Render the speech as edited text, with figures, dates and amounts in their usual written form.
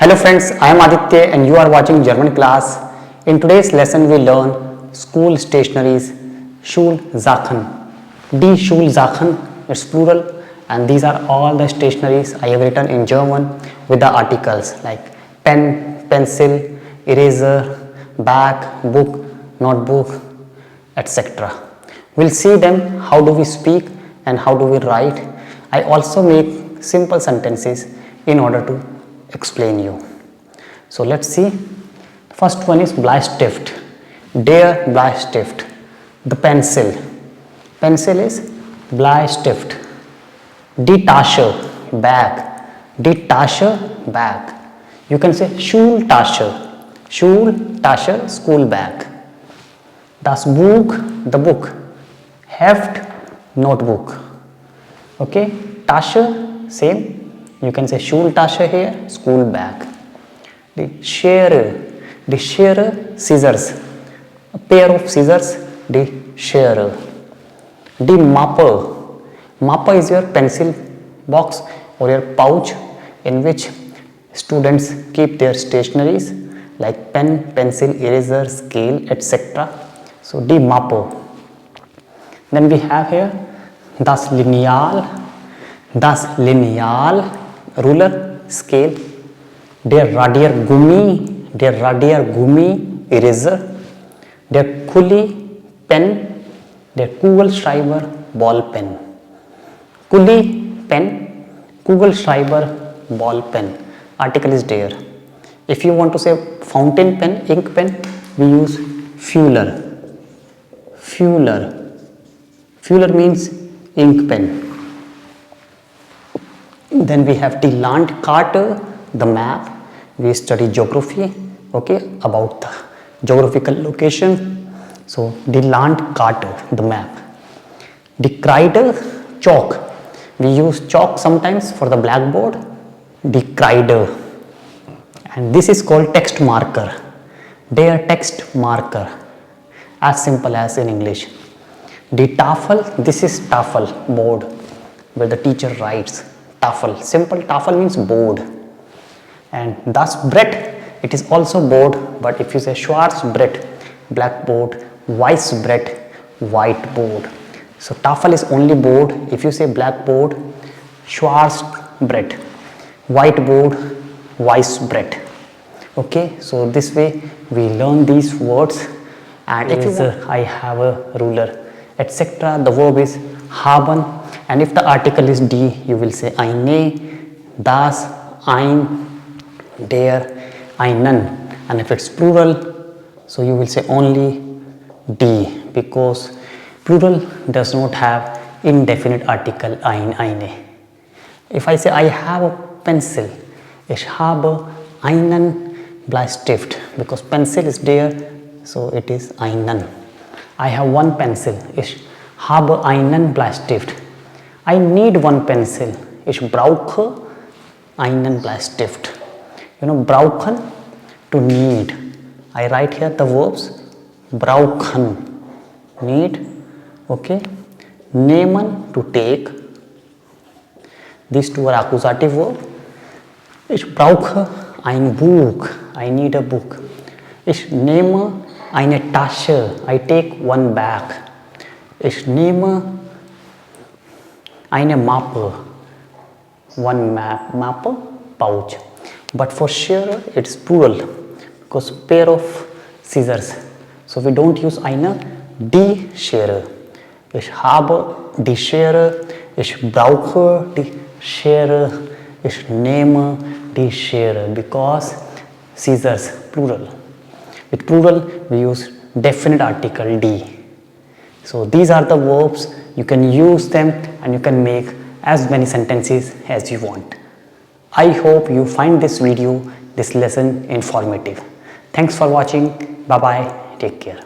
Hello friends, I am Aditya and you are watching Germanclass. In today's lesson we learn school stationeries, Schulsachen. Die Schulsachen, it's plural, and these are all the stationeries I have written in German with the articles like pen, pencil, eraser, bag, book, notebook, etc. We'll see them how do we speak and how do we write. I also make simple sentences in order to explain you. So let's see. First one is Bleistift. Der Bleistift. The pencil. Pencil is Bleistift. Die Tasche. Bag. Die Tasche. Bag. You can say Schultasche. Schultasche, school bag. Das Buch, the book. Heft, notebook. Okay. Tasche, same. You can say Schultasche here, school bag. The Schere, scissors. A pair of scissors, the Schere. The Mappe. Mappe is your pencil box or your pouch in which students keep their stationeries like pen, pencil, eraser, scale, etc. So die Mappe. Then we have here das Lineal. Das Lineal, ruler, scale. Der Radiergummi, eraser. Der Kuli, pen. Der Kugelschreiber, ball pen. Kuli, pen. Kugelschreiber, ball pen. Article is there. If you want to say fountain pen, ink pen, we use Fuller. Fuller means ink pen. Then we have the Landkarte, the map. We study geography, okay, about the geographical location. So the Landkarte, the map. The Kreide, chalk. We use chalk sometimes for the blackboard. The Kreide. And this is called text marker. Der text marker. As simple as in English. The Tafel, this is Tafel, board, where the teacher writes. Tafel, simple Tafel means board. And das Brett, it is also board, but if you say Schwarzbrett, blackboard, Weißbrett, whiteboard. So Tafel is only board. If you say blackboard, Schwarzbrett, whiteboard, Weißbrett. Okay, so this way we learn these words. And if I have a ruler, etc. The verb is haben. And if the article is die, you will say eine, das, ein, der, einen. And if it's plural, so you will say only die, because plural does not have indefinite article ein, eine. If I say I have a pencil, ich habe einen Bleistift, because pencil is there, so it is einen. I have one pencil, ich habe einen Bleistift. I need one pencil. Ich brauche einen Bleistift. You know, brauchen, to need. I write here the verbs. Brauchen, need. Okay. Nehmen, to take. These two are accusative verbs. Ich brauche ein Buch. I need a book. Ich nehme eine Tasche. I take one bag. Ich nehme eine Mappe, one Mappe, pouch. But for Schere, it's plural because pair of scissors. So we don't use eine, die Schere. Ich habe die Schere, ich brauche die Schere, ich nehme die Schere, because scissors, plural. With plural, we use definite article die. So these are the verbs. You can use them and you can make as many sentences as you want. I hope you find this video, this lesson informative. Thanks for watching. Bye bye. Take care.